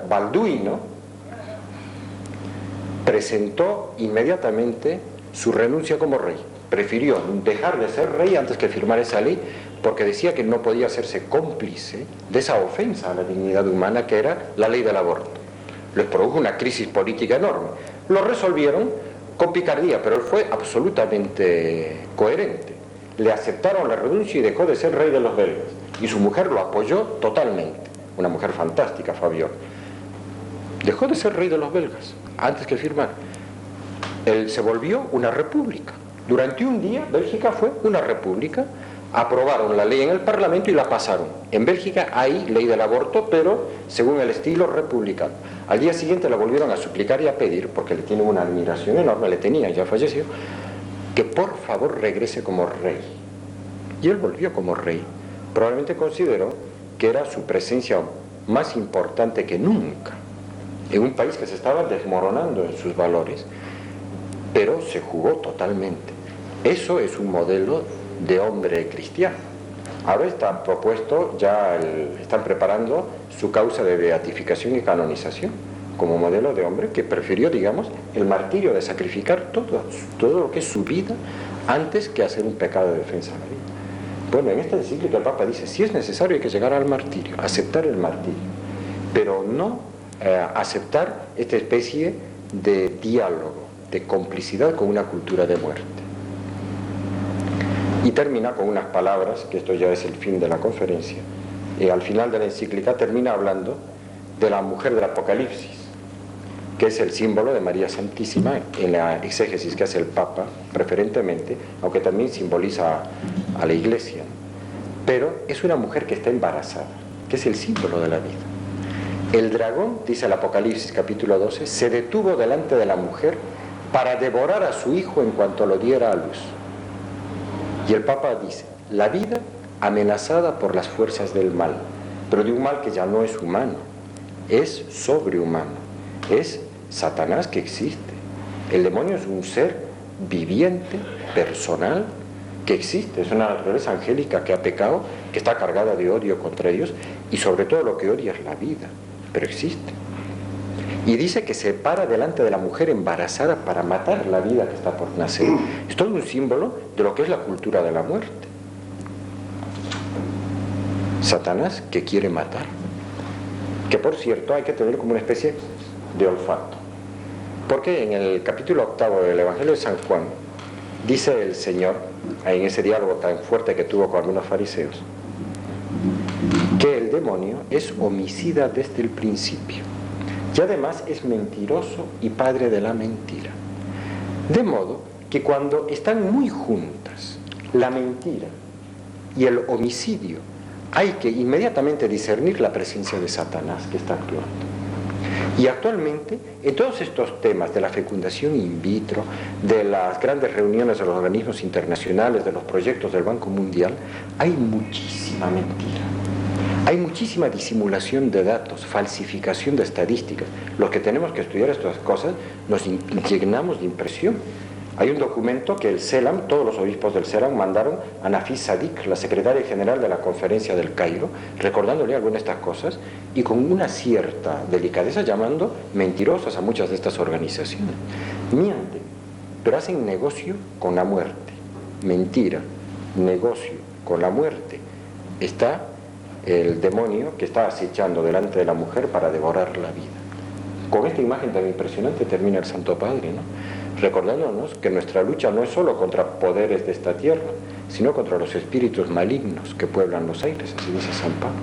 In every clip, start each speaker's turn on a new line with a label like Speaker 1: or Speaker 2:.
Speaker 1: Balduino presentó inmediatamente su renuncia como rey. Prefirió dejar de ser rey antes que firmar esa ley, porque decía que no podía hacerse cómplice de esa ofensa a la dignidad humana que era la ley del aborto. Les produjo una crisis política enorme. Lo resolvieron con picardía, pero él fue absolutamente coherente. Le aceptaron la renuncia y dejó de ser rey de los belgas. Y su mujer lo apoyó totalmente. Una mujer fantástica, Fabiola. Dejó de ser rey de los belgas antes que firmar. Él se volvió una república. Durante un día, Bélgica fue una república. Aprobaron la ley en el Parlamento y la pasaron. En Bélgica hay ley del aborto, pero según el estilo republicano. Al día siguiente la volvieron a suplicar y a pedir, porque le tienen una admiración enorme, le tenían, ya falleció, que por favor regrese como rey. Y él volvió como rey. Probablemente consideró que era su presencia más importante que nunca en un país que se estaba desmoronando en sus valores, pero se jugó totalmente. Eso es un modelo de hombre cristiano. Ahora está propuesto, están preparando su causa de beatificación y canonización como modelo de hombre que prefirió, digamos, el martirio de sacrificar todo lo que es su vida antes que hacer un pecado de defensa de la vida. Bueno, en esta encíclica el Papa dice, si es necesario hay que llegar al martirio, aceptar el martirio, pero no aceptar esta especie de diálogo, de complicidad con una cultura de muerte. Y termina con unas palabras, que esto ya es el fin de la conferencia, al final de la encíclica termina hablando de la mujer del Apocalipsis, que es el símbolo de María Santísima en la exégesis que hace el Papa preferentemente, aunque también simboliza a la Iglesia. Pero es una mujer que está embarazada, que es el símbolo de la vida. El dragón, dice el Apocalipsis capítulo 12, se detuvo delante de la mujer para devorar a su hijo en cuanto lo diera a luz. Y el Papa dice, la vida amenazada por las fuerzas del mal, pero de un mal que ya no es humano, es sobrehumano, es Satanás que existe. El demonio es un ser viviente, personal, que existe, es una naturaleza angélica que ha pecado, que está cargada de odio contra Dios, y sobre todo lo que odia es la vida, pero existe. Y dice que se para delante de la mujer embarazada para matar la vida que está por nacer. Es todo un símbolo de lo que es la cultura de la muerte. Satanás que quiere matar. Que por cierto hay que tener como una especie de olfato. Porque en el capítulo 8 del Evangelio de San Juan, dice el Señor, en ese diálogo tan fuerte que tuvo con algunos fariseos, que el demonio es homicida desde el principio. Y además es mentiroso y padre de la mentira. De modo que cuando están muy juntas la mentira y el homicidio, hay que inmediatamente discernir la presencia de Satanás que está actuando. Y actualmente, en todos estos temas de la fecundación in vitro, de las grandes reuniones de los organismos internacionales, de los proyectos del Banco Mundial, hay muchísima mentira. Hay muchísima disimulación de datos, falsificación de estadísticas. Los que tenemos que estudiar estas cosas nos llenamos de impresión. Hay un documento que el CELAM, todos los obispos del CELAM mandaron a Nafis Sadik, la secretaria general de la Conferencia del Cairo, recordándole algunas de estas cosas y con una cierta delicadeza llamando mentirosas a muchas de estas organizaciones. Mienten, pero hacen negocio con la muerte. Mentira, negocio con la muerte. Está el demonio que está acechando delante de la mujer para devorar la vida. Con esta imagen tan impresionante termina el Santo Padre, ¿no? Recordándonos que nuestra lucha no es solo contra poderes de esta tierra, sino contra los espíritus malignos que pueblan los aires, así dice San Pablo.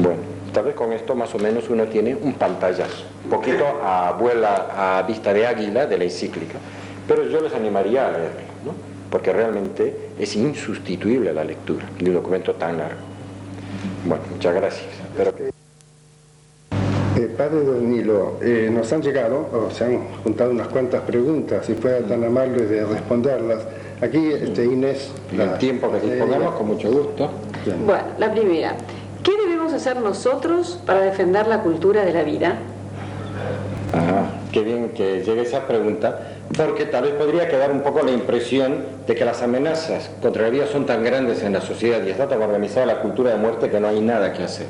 Speaker 1: Bueno, tal vez con esto más o menos uno tiene un pantallazo, un poquito a vista de águila de la encíclica, pero yo les animaría a leerlo, ¿no? Porque realmente es insustituible la lectura de un documento tan largo. Bueno, muchas gracias.
Speaker 2: Padre Don Nilo, nos han llegado, o se han juntado unas cuantas preguntas, si fuera tan amable de responderlas. Aquí Inés...
Speaker 1: El tiempo que dispongamos, con mucho gusto.
Speaker 3: Bueno, la primera. ¿Qué debemos hacer nosotros para defender la cultura de la vida?
Speaker 1: Qué bien que llegue esa pregunta, porque tal vez podría quedar un poco la impresión de que las amenazas contra la vida son tan grandes en la sociedad y está tan organizada la cultura de muerte que no hay nada que hacer.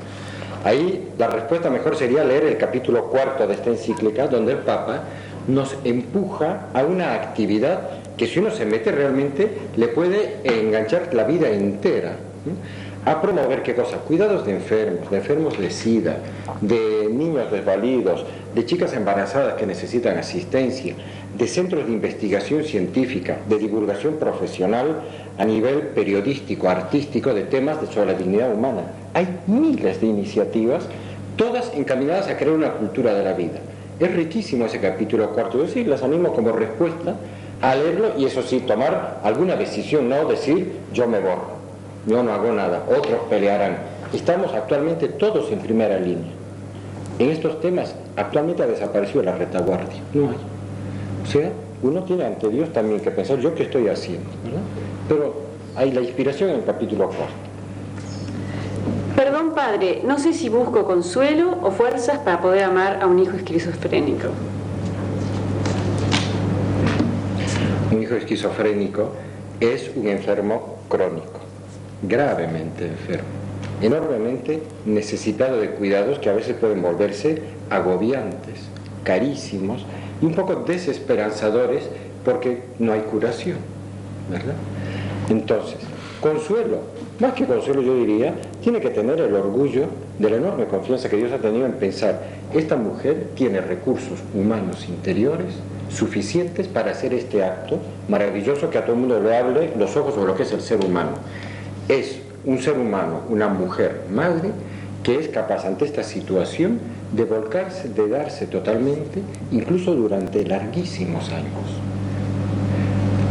Speaker 1: Ahí la respuesta mejor sería leer el capítulo 4 de esta encíclica, donde el Papa nos empuja a una actividad que, si uno se mete realmente, le puede enganchar la vida entera, a promover ¿qué cosa? Cuidados de enfermos de SIDA, de niños desvalidos, de chicas embarazadas que necesitan asistencia, de centros de investigación científica, de divulgación profesional a nivel periodístico, artístico, de temas sobre la dignidad humana. Hay miles de iniciativas, todas encaminadas a crear una cultura de la vida. Es riquísimo ese capítulo 4, es decir, las animo como respuesta a leerlo y, eso sí, tomar alguna decisión, no decir yo me borro, yo no hago nada, otros pelearán. Estamos actualmente todos en primera línea. En estos temas actualmente ha desaparecido la retaguardia, no hay. O sea, uno tiene ante Dios también que pensar yo qué estoy haciendo, ¿verdad? Pero hay la inspiración en el capítulo 4.
Speaker 3: Perdón, padre, no sé si busco consuelo o fuerzas para poder amar a un hijo esquizofrénico.
Speaker 1: Un hijo esquizofrénico es un enfermo crónico, gravemente enfermo, enormemente necesitado de cuidados que a veces pueden volverse agobiantes, carísimos y un poco desesperanzadores porque no hay curación, ¿verdad? Entonces, consuelo, más que consuelo yo diría, tiene que tener el orgullo de la enorme confianza que Dios ha tenido en pensar, esta mujer tiene recursos humanos interiores suficientes para hacer este acto maravilloso que a todo el mundo le hable los ojos sobre lo que es el ser humano. Es un ser humano, una mujer, madre, que es capaz ante esta situación de volcarse, de darse totalmente, incluso durante larguísimos años.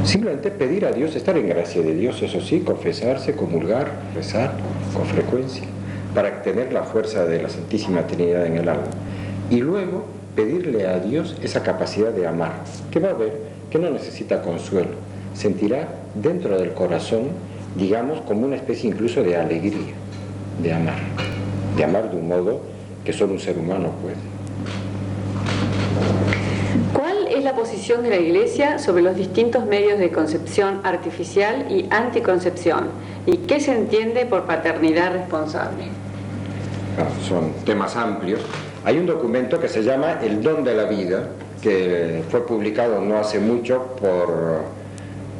Speaker 1: Simplemente pedir a Dios, estar en gracia de Dios, eso sí, confesarse, comulgar, rezar con frecuencia, para tener la fuerza de la Santísima Trinidad en el alma. Y luego pedirle a Dios esa capacidad de amar, que va a ver que no necesita consuelo, sentirá dentro del corazón, digamos, como una especie incluso de alegría, de amar de un modo que solo un ser humano puede.
Speaker 3: ¿Cuál es la posición de la Iglesia sobre los distintos medios de concepción artificial y anticoncepción? ¿Y qué se entiende por paternidad responsable?
Speaker 1: Son temas amplios. Hay un documento que se llama El don de la vida, que fue publicado no hace mucho por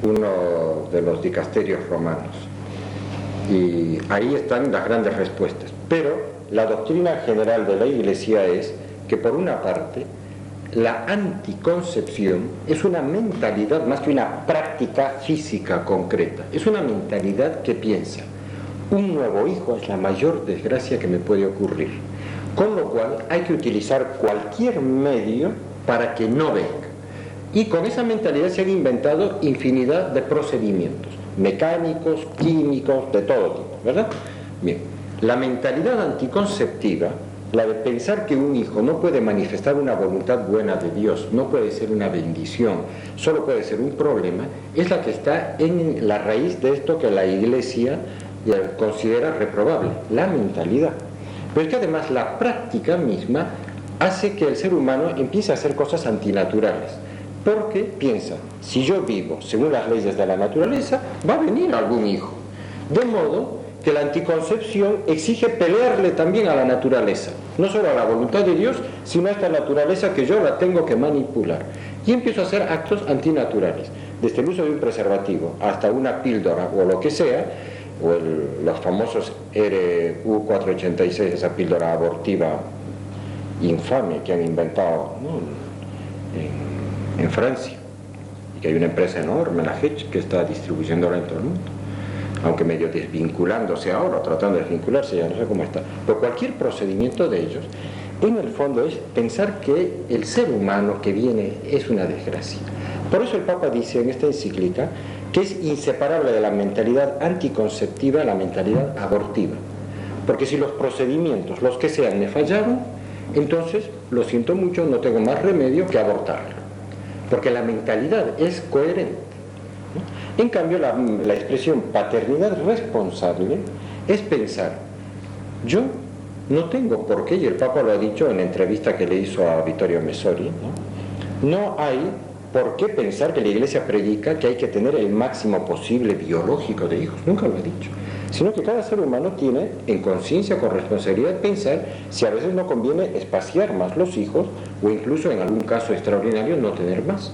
Speaker 1: uno de los dicasterios romanos. Y ahí están las grandes respuestas. Pero la doctrina general de la Iglesia es que, por una parte, la anticoncepción es una mentalidad más que una práctica física concreta. Es una mentalidad que piensa, un nuevo hijo es la mayor desgracia que me puede ocurrir, con lo cual hay que utilizar cualquier medio para que no venga. Y con esa mentalidad se han inventado infinidad de procedimientos, mecánicos, químicos, de todo tipo, ¿verdad? Bien, la mentalidad anticonceptiva, la de pensar que un hijo no puede manifestar una voluntad buena de Dios, no puede ser una bendición, solo puede ser un problema, es la que está en la raíz de esto que la Iglesia considera reprobable, la mentalidad. Pero es que además la práctica misma hace que el ser humano empiece a hacer cosas antinaturales, porque piensa, si yo vivo según las leyes de la naturaleza, va a venir algún hijo. De modo que la anticoncepción exige pelearle también a la naturaleza, no solo a la voluntad de Dios, sino a esta naturaleza que yo la tengo que manipular. Y empiezo a hacer actos antinaturales, desde el uso de un preservativo hasta una píldora o lo que sea, o los famosos RU486, esa píldora abortiva infame que han inventado, ¿no?, en Francia, y que hay una empresa enorme, la Hedge, que está distribuyéndola en todo el mundo, aunque medio desvinculándose ahora, tratando de desvincularse, ya no sé cómo está. Pero cualquier procedimiento de ellos, en el fondo es pensar que el ser humano que viene es una desgracia. Por eso el Papa dice en esta encíclica que es inseparable de la mentalidad anticonceptiva la mentalidad abortiva. Porque si los procedimientos, los que sean, me fallaron, entonces, lo siento mucho, no tengo más remedio que abortarlo. Porque la mentalidad es coherente. En cambio, la expresión paternidad responsable es pensar, yo no tengo por qué, y el Papa lo ha dicho en la entrevista que le hizo a Vittorio Messori, no hay por qué pensar que la Iglesia predica que hay que tener el máximo posible biológico de hijos, nunca lo ha dicho, sino que cada ser humano tiene, en conciencia, con responsabilidad, pensar si a veces no conviene espaciar más los hijos o incluso en algún caso extraordinario no tener más.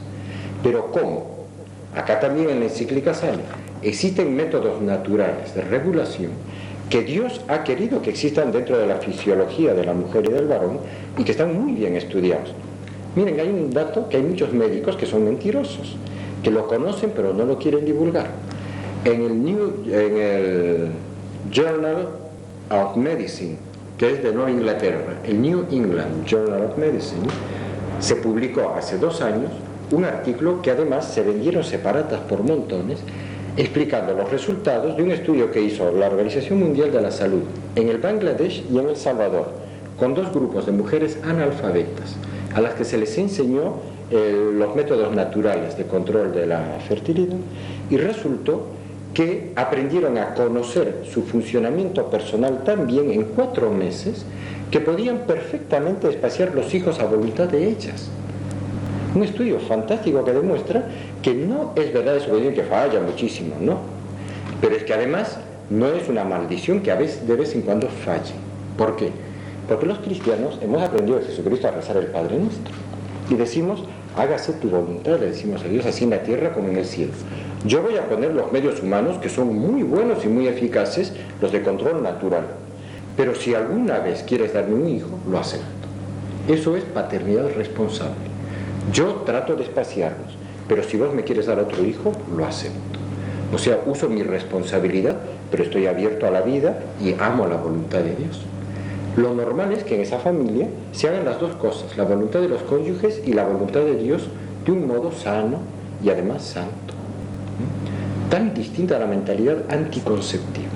Speaker 1: Pero ¿cómo? Acá también en la encíclica sale, existen métodos naturales de regulación que Dios ha querido que existan dentro de la fisiología de la mujer y del varón y que están muy bien estudiados. Miren, hay un dato que hay muchos médicos que son mentirosos, que lo conocen pero no lo quieren divulgar. En el Journal of Medicine, que es de Nueva Inglaterra, el New England Journal of Medicine, se publicó hace 2 años un artículo que además se vendieron separadas por montones, explicando los resultados de un estudio que hizo la Organización Mundial de la Salud en el Bangladesh y en El Salvador, con 2 grupos de mujeres analfabetas, a las que se les enseñó los métodos naturales de control de la fertilidad, y resultó que aprendieron a conocer su funcionamiento personal tan bien en 4 meses que podían perfectamente espaciar los hijos a voluntad de ellas. Un estudio fantástico que demuestra que no es verdad eso que falla muchísimo, no. Pero es que además no es una maldición que a veces, de vez en cuando falle. ¿Por qué? Porque los cristianos hemos aprendido de Jesucristo a rezar el Padre Nuestro. Y decimos, hágase tu voluntad, le decimos a Dios, así en la tierra como en el cielo. Yo voy a poner los medios humanos, que son muy buenos y muy eficaces, los de control natural. Pero si alguna vez quieres darme un hijo, lo acepto. Eso es paternidad responsable. Yo trato de espaciarlos, pero si vos me quieres dar otro hijo, lo acepto. O sea, uso mi responsabilidad, pero estoy abierto a la vida y amo la voluntad de Dios. Lo normal es que en esa familia se hagan las 2 cosas, la voluntad de los cónyuges y la voluntad de Dios, de un modo sano y además santo. Tan distinta a la mentalidad anticonceptiva,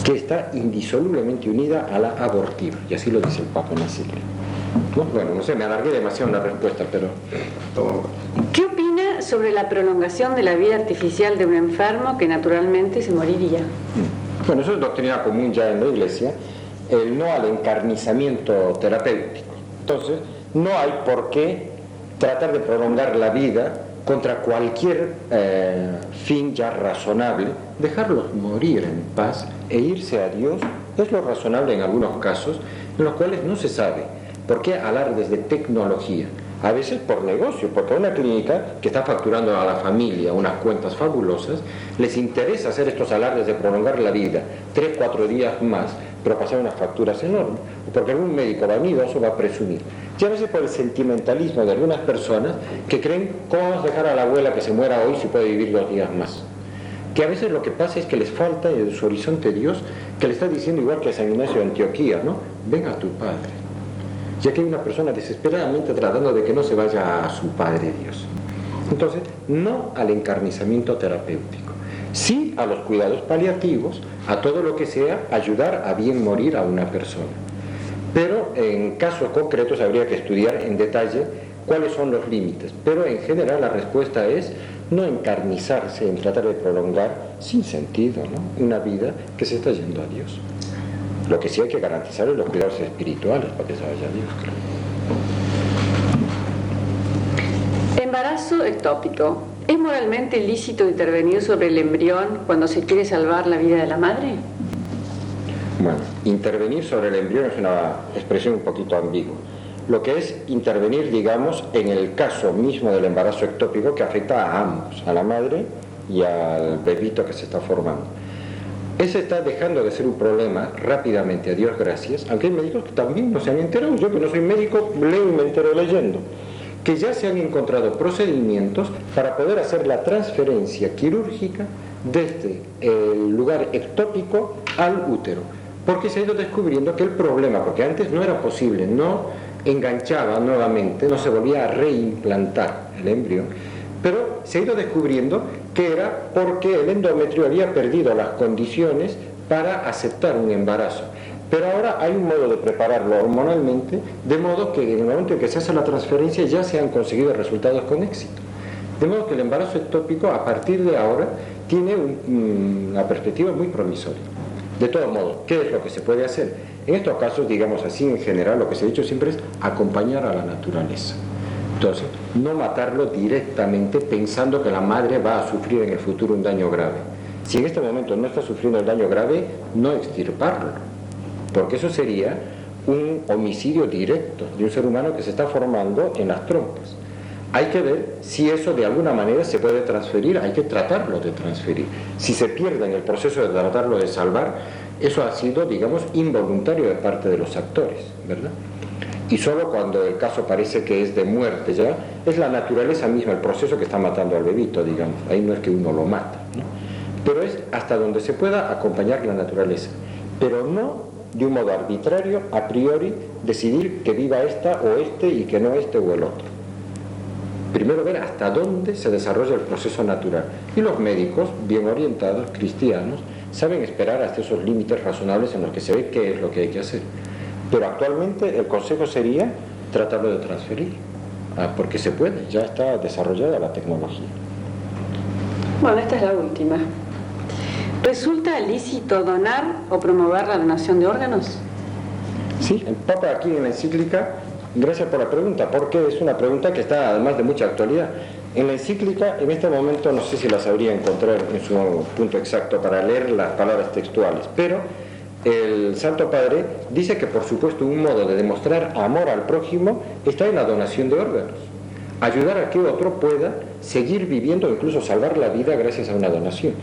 Speaker 1: que está indisolublemente unida a la abortiva, y así lo dice el Papa en la encíclica. ¿No? Bueno, no sé, me alargué demasiado en la respuesta, pero...
Speaker 3: ¿Qué opina sobre la prolongación de la vida artificial de un enfermo que naturalmente se moriría?
Speaker 1: Bueno, eso es doctrina común ya en la Iglesia, el no al encarnizamiento terapéutico. Entonces, no hay por qué tratar de prolongar la vida contra cualquier fin ya razonable. Dejarlos morir en paz e irse a Dios es lo razonable en algunos casos, en los cuales no se sabe. ¿Por qué alardes de tecnología? A veces por negocio, porque a una clínica que está facturando a la familia unas cuentas fabulosas, les interesa hacer estos alardes de prolongar la vida 3-4 días más, pero pasar unas facturas enormes, porque algún médico vanidoso va a presumir. Y a veces por el sentimentalismo de algunas personas que creen, ¿cómo vamos a dejar a la abuela que se muera hoy si puede vivir 2 días más? Que a veces lo que pasa es que les falta en su horizonte Dios, que le está diciendo igual que a San Ignacio de Antioquía, ¿no? Ven a tu Padre. Ya que hay una persona desesperadamente tratando de que no se vaya a su Padre Dios. Entonces, no al encarnizamiento terapéutico, sí a los cuidados paliativos, a todo lo que sea ayudar a bien morir a una persona. Pero en casos concretos habría que estudiar en detalle cuáles son los límites. Pero en general la respuesta es no encarnizarse en tratar de prolongar sin sentido, ¿no?, una vida que se está yendo a Dios. Lo que sí hay que garantizar es los cuidados espirituales para que se vaya a Dios, claro.
Speaker 3: Embarazo ectópico. ¿Es moralmente ilícito intervenir sobre el embrión cuando se quiere salvar la vida de la madre?
Speaker 1: Bueno, intervenir sobre el embrión es una expresión un poquito ambigua. Lo que es intervenir, digamos, en el caso mismo del embarazo ectópico que afecta a ambos, a la madre y al bebito que se está formando. Ese está dejando de ser un problema rápidamente, a Dios gracias, aunque hay médicos que también no se han enterado. Yo que no soy médico, leo y me entero leyendo, que ya se han encontrado procedimientos para poder hacer la transferencia quirúrgica desde el lugar ectópico al útero, porque se ha ido descubriendo que el problema, porque antes no era posible, no enganchaba nuevamente, no se volvía a reimplantar el embrión, pero se ha ido descubriendo que era porque el endometrio había perdido las condiciones para aceptar un embarazo. Pero ahora hay un modo de prepararlo hormonalmente, de modo que en el momento en que se hace la transferencia ya se han conseguido resultados con éxito. De modo que el embarazo ectópico a partir de ahora tiene una perspectiva muy promisoria. De todos modos, ¿qué es lo que se puede hacer? En estos casos, digamos así, en general, lo que se ha dicho siempre es acompañar a la naturaleza. Entonces, no matarlo directamente pensando que la madre va a sufrir en el futuro un daño grave, Si en este momento no está sufriendo el daño grave, no extirparlo, porque eso sería un homicidio directo de un ser humano que se está formando en las trompas. Hay que ver si eso de alguna manera se puede transferir, hay que tratarlo de transferir. Si se pierde en el proceso de tratarlo de salvar, eso ha sido, digamos, involuntario de parte de los actores, ¿verdad? Y solo cuando el caso parece que es de muerte ya, es la naturaleza misma, el proceso que está matando al bebito, digamos. Ahí no es que uno lo mata, ¿no? Pero es hasta donde se pueda acompañar la naturaleza, pero no de un modo arbitrario, a priori, decidir que viva esta o este y que no este o el otro. Primero ver hasta dónde se desarrolla el proceso natural. Y los médicos, bien orientados, cristianos, saben esperar hasta esos límites razonables en los que se ve qué es lo que hay que hacer. Pero actualmente el consejo sería tratarlo de transferir, porque se puede, ya está desarrollada la tecnología.
Speaker 3: Bueno, esta es la última. ¿Resulta lícito donar o promover la donación de órganos?
Speaker 1: Sí, el Papa aquí en la encíclica, gracias por la pregunta, porque es una pregunta que está además de mucha actualidad. En la encíclica, en este momento, no sé si la sabría encontrar en su punto exacto para leer las palabras textuales, pero el Santo Padre dice que, por supuesto, un modo de demostrar amor al prójimo está en la donación de órganos. Ayudar a que otro pueda seguir viviendo, incluso salvar la vida gracias a una donación.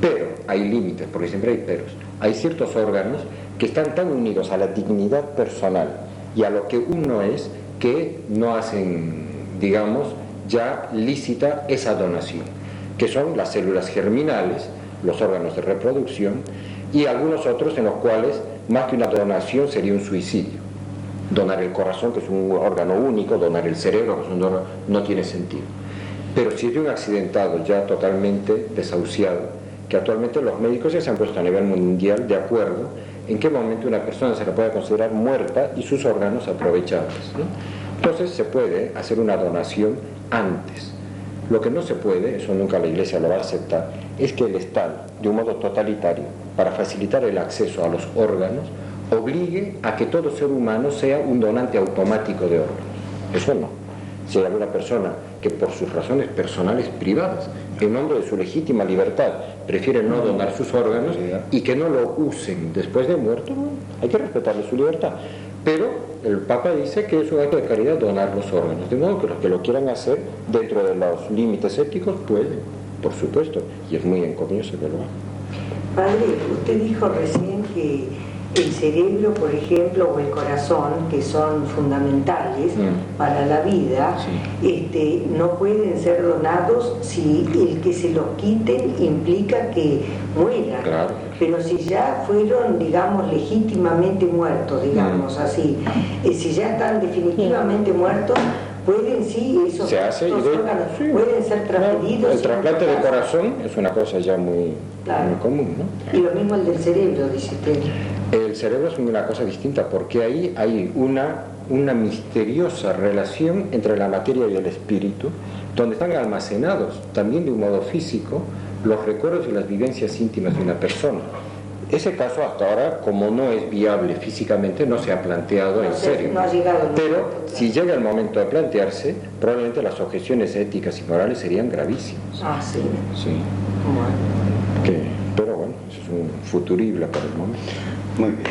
Speaker 1: Pero hay límites, porque siempre hay peros. Hay ciertos órganos que están tan unidos a la dignidad personal y a lo que uno es, que no hacen, digamos, ya lícita esa donación, que son las células germinales, los órganos de reproducción y algunos otros en los cuales más que una donación sería un suicidio. Donar el corazón, que es un órgano único, donar el cerebro, que es un órgano, no tiene sentido. Pero si es de un accidentado ya totalmente desahuciado, que actualmente los médicos ya se han puesto a nivel mundial de acuerdo en qué momento una persona se la puede considerar muerta y sus órganos aprovechables, ¿no? Entonces se puede hacer una donación antes. Lo que no se puede, eso nunca la Iglesia lo va a aceptar, es que el Estado, de un modo totalitario, para facilitar el acceso a los órganos, obligue a que todo ser humano sea un donante automático de órganos. Eso no. Si hay alguna persona que por sus razones personales privadas, en nombre de su legítima libertad, prefiere no donar sus órganos y que no lo usen después de muerto, hay que respetarle su libertad. Pero el Papa dice que es un acto de caridad donar los órganos, de modo que los que lo quieran hacer dentro de los límites éticos pueden, por supuesto, y es muy encomiable que lo hagan.
Speaker 4: Padre, usted dijo recién que el cerebro, por ejemplo, o el corazón, que son fundamentales para la vida, no pueden ser donados si el que se los quiten implica que mueran.
Speaker 1: Claro.
Speaker 4: Pero si ya fueron, digamos, legítimamente muertos, digamos así, si ya están definitivamente muertos, pueden esos órganos pueden ser transferidos.
Speaker 1: El trasplante de corazón es una cosa ya muy común, ¿no?
Speaker 4: Y lo mismo el del cerebro, dice usted.
Speaker 1: El cerebro es una cosa distinta, porque ahí hay una misteriosa relación entre la materia y el espíritu, donde están almacenados también de un modo físico los recuerdos y las vivencias íntimas de una persona. Ese caso hasta ahora, como no es viable físicamente, no se ha planteado en serio.
Speaker 4: No ha llegado.
Speaker 1: Pero si llega el momento de plantearse, probablemente las objeciones éticas y morales serían gravísimas.
Speaker 4: Ah, sí.
Speaker 1: Sí.
Speaker 4: Bueno.
Speaker 1: Pero bueno, eso es un futurible por el momento.
Speaker 2: Muy bien.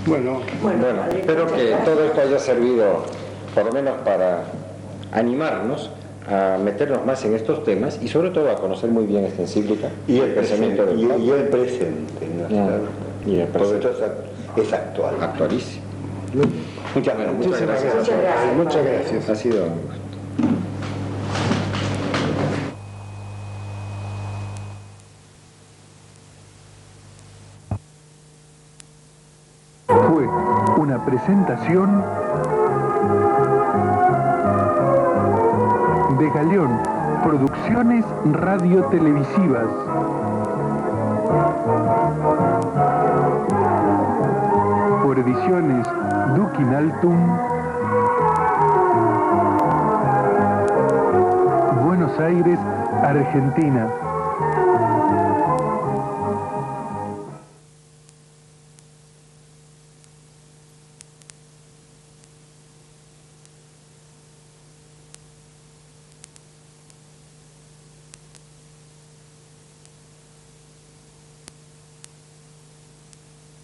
Speaker 2: Bueno,
Speaker 1: espero que todo esto haya servido, por lo menos para animarnos a meternos más en estos temas y sobre todo a conocer muy bien esta encíclica
Speaker 5: y el
Speaker 1: pensamiento
Speaker 5: presente,
Speaker 1: del Papa.
Speaker 5: y el presente, ¿no?
Speaker 1: Y el presente.
Speaker 5: Porque esto es actual.
Speaker 1: Actualísimo. Muchas gracias.
Speaker 2: muchas gracias.
Speaker 1: Ha sido...
Speaker 6: Fue una presentación de Galeón, Producciones Radio-Televisivas. Por ediciones Duquinaltum, Buenos Aires, Argentina.